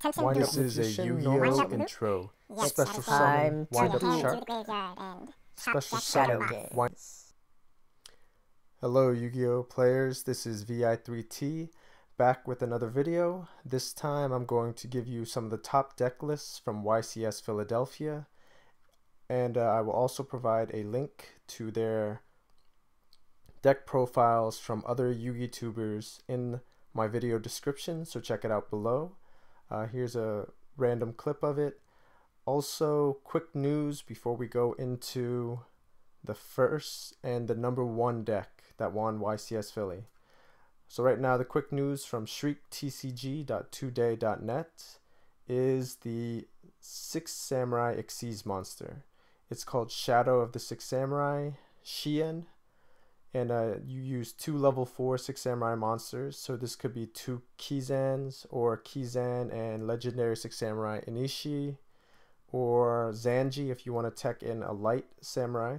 This is a Yu-Gi-Oh intro. Special summon, wind up shark. Special summon, wind. Hello Yu-Gi-Oh players, this is vi3t back with another video. This time I'm going to give you some of the top deck lists from YCS Philadelphia, and I will also provide a link to their deck profiles from other Yu-Gi tubers in my video description, so check it out below. Here's a random clip of it. Also, quick news before we go into the first and the number one deck that won YCS Philly. So right now the quick news from shriekTCG.today.net is the 6 Samurai Xyz monster. It's called Shadow of the 6 Samurai Shien, and you use 2 level 4 6 Samurai monsters, so this could be 2 Kizans or Kizan and legendary 6 Samurai Inishi, or Zanji if you want to tech in a light samurai.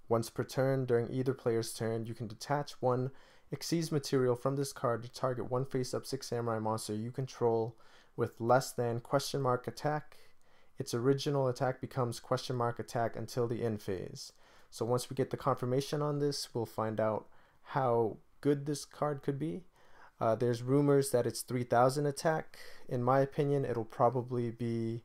Once per turn, during either player's turn, you can detach 1 Xyz material from this card to target 1 face-up 6 Samurai monster you control with less than ? Attack. Its original attack becomes ? Attack until the end phase. So once we get the confirmation on this, we'll find out how good this card could be. There's rumors that it's 3000 attack. In my opinion, it'll probably be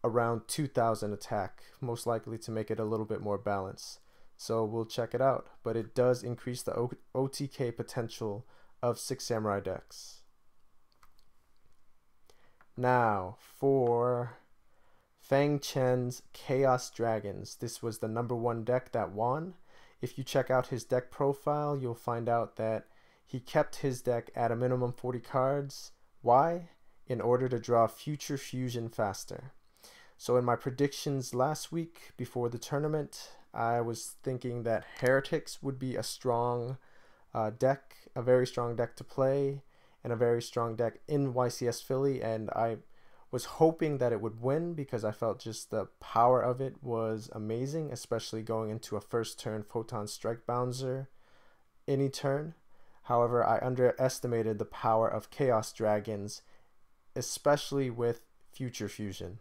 around 2000 attack, most likely to make it a little bit more balanced. So we'll check it out, but it does increase the OTK potential of 6 Samurai decks. Now for Fang Chen's Chaos Dragons. This was the number one deck that won. If you check out his deck profile, you'll find out that he kept his deck at a minimum 40 cards. Why? In order to draw Future Fusion faster. So in my predictions last week before the tournament, I was thinking that Heretics would be a strong deck, a very strong deck to play, and a very strong deck in YCS Philly, and I was hoping that it would win because I felt just the power of it was amazing, especially going into a first turn Photon Strike Bouncer any turn. However, I underestimated the power of Chaos Dragons, especially with Future Fusion.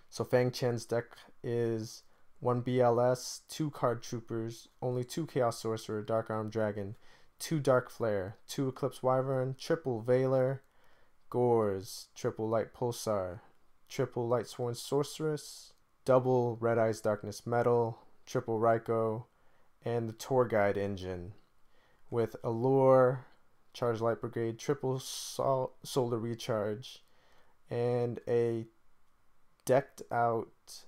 So Fang Chen's deck is 1 BLS, 2 Card Troopers, only 2 Chaos Sorcerer, Dark Arm Dragon, 2 Dark Flare, 2 Eclipse Wyvern, triple Veiler, Gores, triple Light Pulsar, triple Light Sworn Sorceress, double Red Eyes Darkness Metal, triple Raikou, and the Tour Guide engine with Allure, Charge Light Brigade, triple Solar Recharge, and a decked out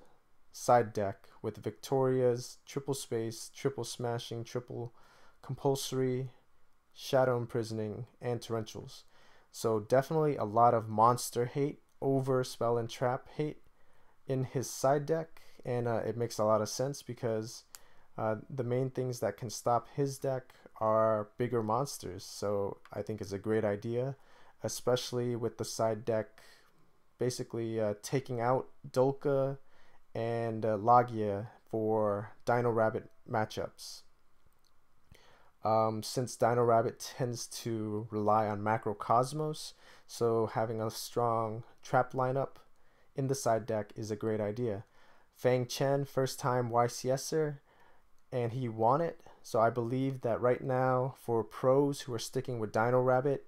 side deck with Victoria's, triple Space, triple Smashing, triple Compulsory, Shadow Imprisoning, and Torrentials. So definitely a lot of monster hate over Spell and Trap hate in his side deck, and it makes a lot of sense because the main things that can stop his deck are bigger monsters. So I think it's a great idea, especially with the side deck basically taking out Dolka and Lagia for Dino Rabbit matchups. Since Dino Rabbit tends to rely on Macrocosmos, so having a strong trap lineup in the side deck is a great idea. Fang Chen, first time YCSer, and he won it, so I believe that right now for pros who are sticking with Dino Rabbit,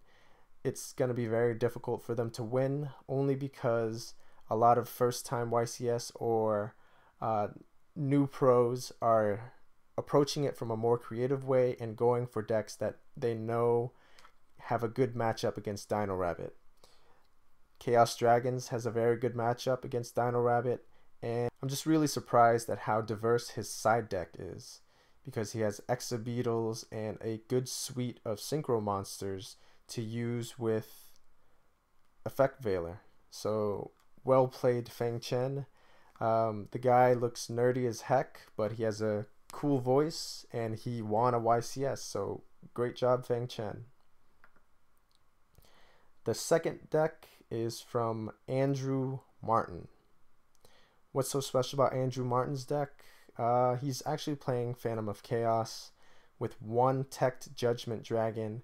it's going to be very difficult for them to win, only because a lot of first time YCS or new pros are approaching it from a more creative way and going for decks that they know have a good matchup against Dino Rabbit. Chaos Dragons has a very good matchup against Dino Rabbit, and I'm just really surprised at how diverse his side deck is, because he has Exabeetles and a good suite of Synchro monsters to use with Effect Veiler. So well played, Fang Chen. The guy looks nerdy as heck, but he has a cool voice, and he won a YCS, so great job, Fang Chen. The second deck is from Andrew Martin. What's so special about Andrew Martin's deck? He's actually playing Phantom of Chaos with 1 teched Judgment Dragon,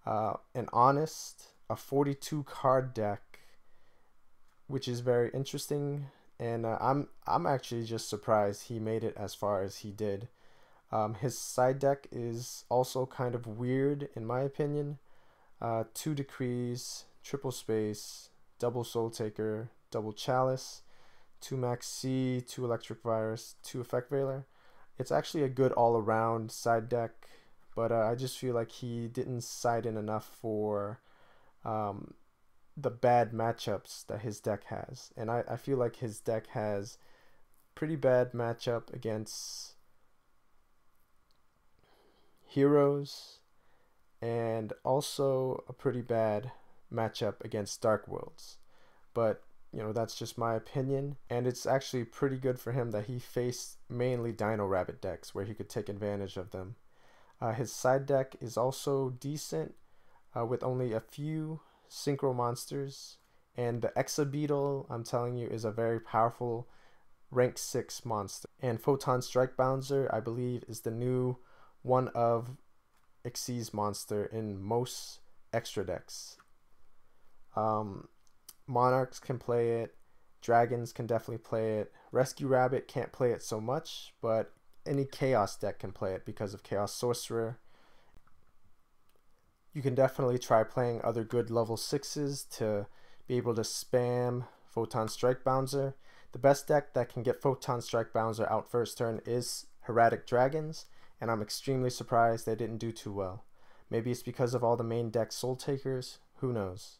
an Honest, a 42 card deck, which is very interesting, and I'm actually just surprised he made it as far as he did. His side deck is also kind of weird in my opinion. 2 Decrees, triple space, double Soul Taker, double Chalice, 2 Max C, 2 Electric Virus, 2 Effect Veiler. It's actually a good all-around side deck, but I just feel like he didn't side in enough for the bad matchups that his deck has. And I feel like his deck has pretty bad matchup against heroes, and also a pretty bad matchup against Dark Worlds. But that's just my opinion, and it's actually pretty good for him that he faced mainly Dino Rabbit decks where he could take advantage of them. His side deck is also decent, with only a few synchro monsters, and the Exa Beetle, I'm telling you, is a very powerful rank 6 monster. And Photon Strike Bouncer, I believe, is the new one of Xyz's monster in most extra decks. Monarchs can play it, Dragons can definitely play it, Rescue Rabbit can't play it so much, but any Chaos deck can play it because of Chaos Sorcerer. You can definitely try playing other good level 6s to be able to spam Photon Strike Bouncer. The best deck that can get Photon Strike Bouncer out first turn is Heraldic Dragons, and I'm extremely surprised they didn't do too well. Maybe it's because of all the main deck Soul Takers, who knows.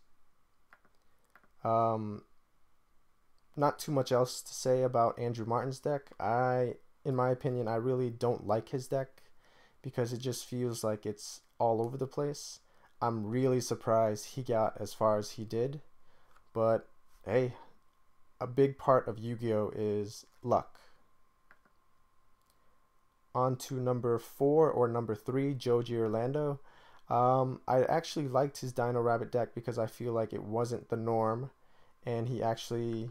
Not too much else to say about Andrew Martin's deck. In my opinion, I really don't like his deck because it just feels like it's all over the place. I'm really surprised he got as far as he did, but hey, a big part of Yu-Gi-Oh is luck. On to number 4 or number 3, Joji Orlando. I actually liked his Dino Rabbit deck because I feel like it wasn't the norm, and he actually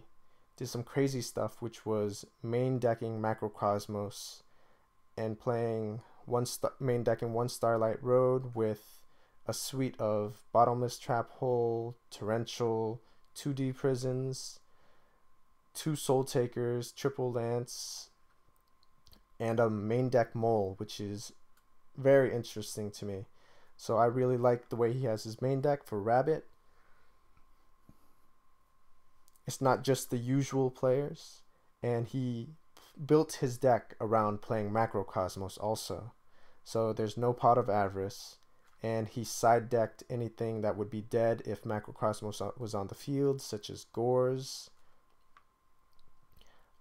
did some crazy stuff, which was main decking Macrocosmos and playing main decking 1 Starlight Road with a suite of Bottomless Trap Hole, Torrential, 2D Prisons, 2 Soul Takers, Triple Lance, and a main deck Mole, which is very interesting to me. So I really like the way he has his main deck for Rabbit. It's not just the usual players, and he built his deck around playing Macrocosmos also. So there's no Pot of Avarice, and he side decked anything that would be dead if Macrocosmos was on the field, such as Gores.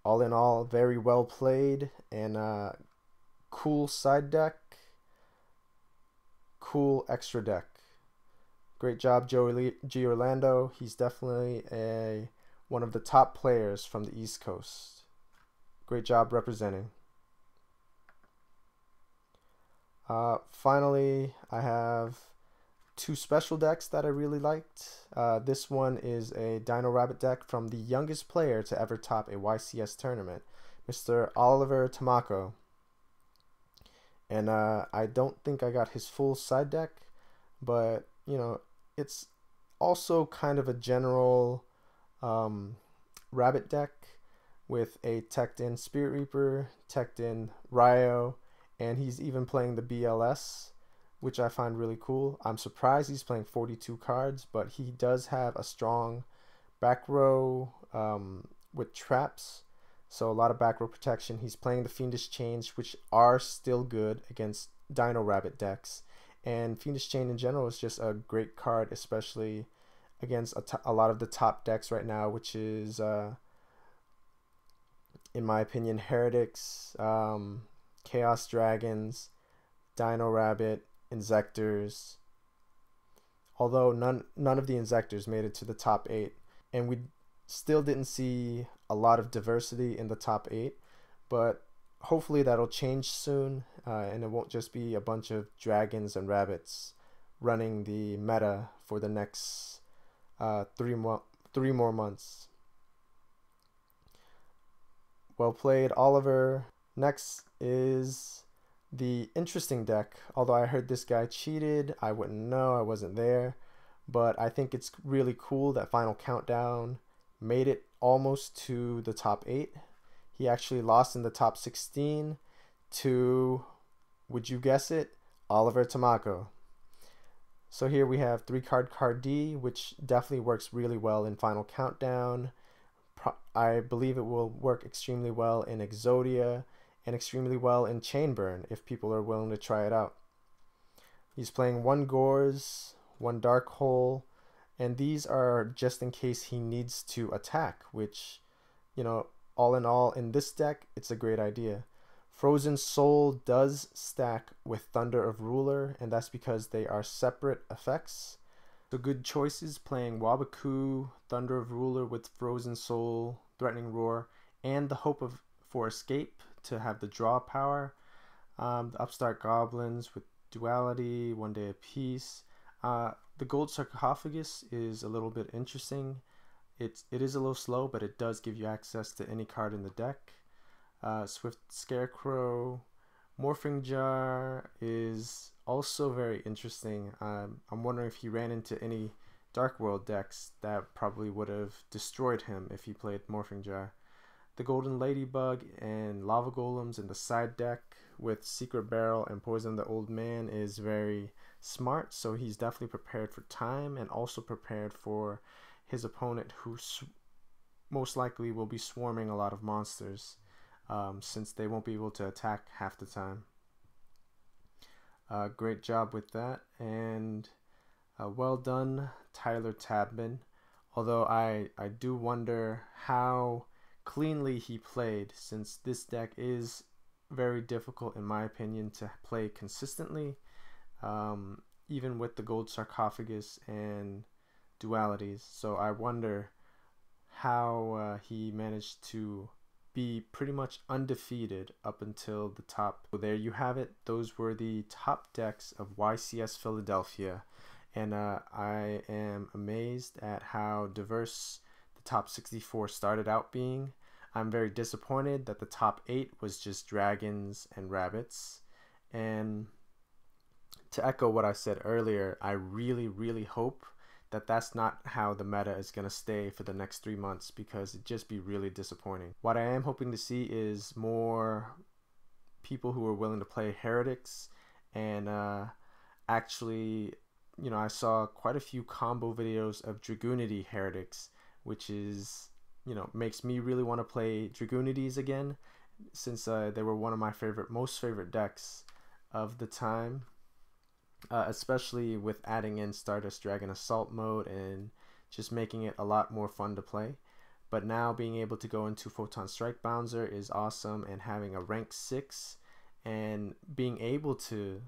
All in all, very well played, and cool side deck, cool extra deck. Great job, G. Orlando. He's definitely one of the top players from the East Coast. Great job representing. Finally, I have 2 special decks that I really liked. This one is a Dino Rabbit deck from the youngest player to ever top a YCS tournament, Mr. Oliver Tamako. And I don't think I got his full side deck, but it's also kind of a general Rabbit deck with a teched in Spirit Reaper, teched in Ryo, and he's even playing the BLS, which I find really cool. I'm surprised he's playing 42 cards, but he does have a strong back row with traps, so a lot of back row protection. He's playing the Fiendish Chains, which are still good against Dino Rabbit decks, and Fiendish Chain in general is just a great card, especially against a lot of the top decks right now, which is in my opinion Heretics, Chaos Dragons, Dino Rabbit, Inzectors. Although none of the Inzectors made it to the top 8, and we still didn't see a lot of diversity in the top 8, but hopefully that'll change soon, and it won't just be a bunch of dragons and rabbits running the meta for the next 3 more months. Well played, Oliver. Next is the interesting deck. Although I heard this guy cheated, I wouldn't know, I wasn't there. but I think it's really cool that Final Countdown made it almost to the top 8. He actually lost in the top 16 to, would you guess it, Oliver Tamako. So here we have 3-card card D, which definitely works really well in Final Countdown. I believe it will work extremely well in Exodia and extremely well in Chainburn if people are willing to try it out. He's playing 1 Gores, 1 Dark Hole, and these are just in case he needs to attack, which, you know, all in all, in this deck, it's a great idea. Frozen Soul does stack with Thunder of Ruler, and that's because they are separate effects. So good choices playing Wabaku, Thunder of Ruler with Frozen Soul, Threatening Roar, and the Hope for Escape to have the draw power. The Upstart Goblins with Duality, 1 Day of Peace. The Gold Sarcophagus is a little bit interesting. It is a little slow, but it does give you access to any card in the deck. Swift Scarecrow, Morphing Jar is also very interesting. I'm wondering if he ran into any Dark World decks that probably would have destroyed him if he played Morphing Jar. The Golden Ladybug and Lava Golems in the side deck with Secret Barrel and Poison the Old Man is very smart, so he's definitely prepared for time and also prepared for his opponent, who most likely will be swarming a lot of monsters, since they won't be able to attack half the time. Great job with that, and well done, Tyler Tabman. Although I do wonder how cleanly he played, since this deck is very difficult in my opinion to play consistently, even with the Gold Sarcophagus and dualities. So I wonder how he managed to be pretty much undefeated up until the top. So there you have it. Those were the top decks of YCS Philadelphia, and I am amazed at how diverse the top 64 started out being. I'm very disappointed that the top 8 was just dragons and rabbits. And to echo what I said earlier, I really hope that that's not how the meta is going to stay for the next 3 months, because it'd just be really disappointing. What I am hoping to see is more people who are willing to play heretics, and actually, you know, I saw quite a few combo videos of Dragoonity heretics, which is, you know, makes me really want to play Dragoonities again, since they were one of my most favorite decks of the time. Especially with adding in Stardust Dragon Assault mode and just making it a lot more fun to play. But now being able to go into Photon Strike Bouncer is awesome, and having a rank 6 and being able to,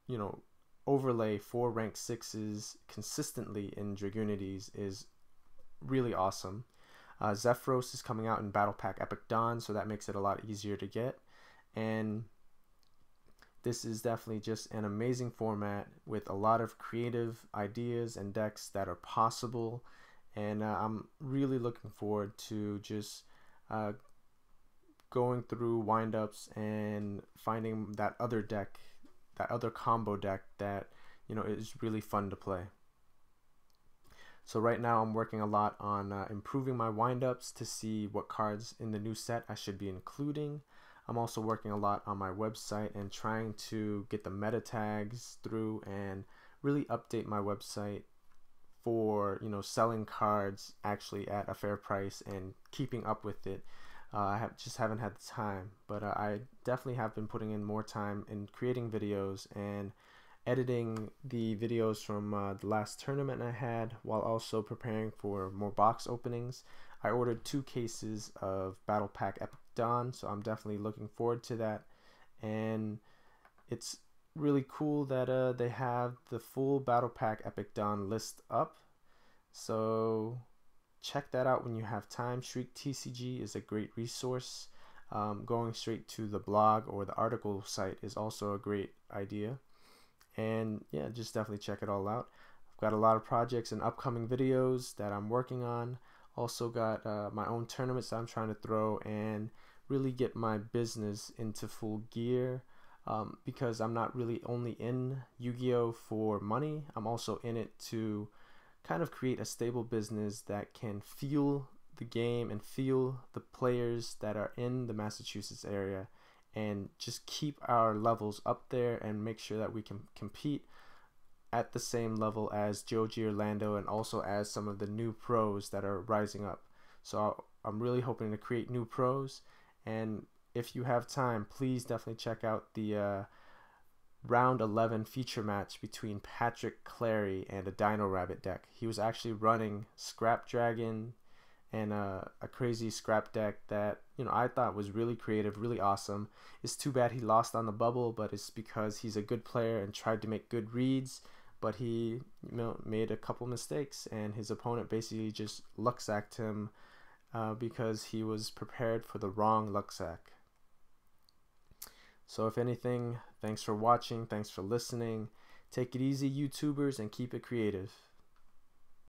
you know, overlay 4 rank 6s consistently in Dragoonities is really awesome. Zephyros is coming out in Battle Pack Epic Dawn, so that makes it a lot easier to get. And this is definitely just an amazing format with a lot of creative ideas and decks that are possible, and I'm really looking forward to just going through windups and finding that other deck, that other combo deck that, you know, is really fun to play. So right now I'm working a lot on improving my windups to see what cards in the new set I should be including. I'm also working a lot on my website and trying to get the meta tags through and really update my website for, you know, selling cards actually at a fair price and keeping up with it. I just haven't had the time, but I definitely have been putting in more time in creating videos and editing the videos from the last tournament I had, while also preparing for more box openings. I ordered 2 cases of Battle Pack Epic Dawn, so I'm definitely looking forward to that. And it's really cool that they have the full Battle Pack Epic Dawn list up, so check that out when you have time. Shriek TCG is a great resource. Going straight to the blog or the article site is also a great idea. And yeah, just definitely check it all out. I've got a lot of projects and upcoming videos that I'm working on. Also got my own tournaments that I'm trying to throw and really get my business into full gear, because I'm not really only in Yu-Gi-Oh for money. I'm also in it to kind of create a stable business that can fuel the game and fuel the players that are in the Massachusetts area, and just keep our levels up there and make sure that we can compete at the same level as Joji Orlando and also as some of the new pros that are rising up. So I'm really hoping to create new pros, and if you have time, please definitely check out the round 11 feature match between Patrick Clary and a Dino Rabbit deck. He was actually running Scrap Dragon and a crazy scrap deck that, you know, I thought was really creative, really awesome. It's too bad he lost on the bubble, but it's because he's a good player and tried to make good reads, but he, you know, made a couple mistakes, and his opponent basically just luck sacked him because he was prepared for the wrong luck sack. So if anything, thanks for watching, thanks for listening. Take it easy, YouTubers, and keep it creative.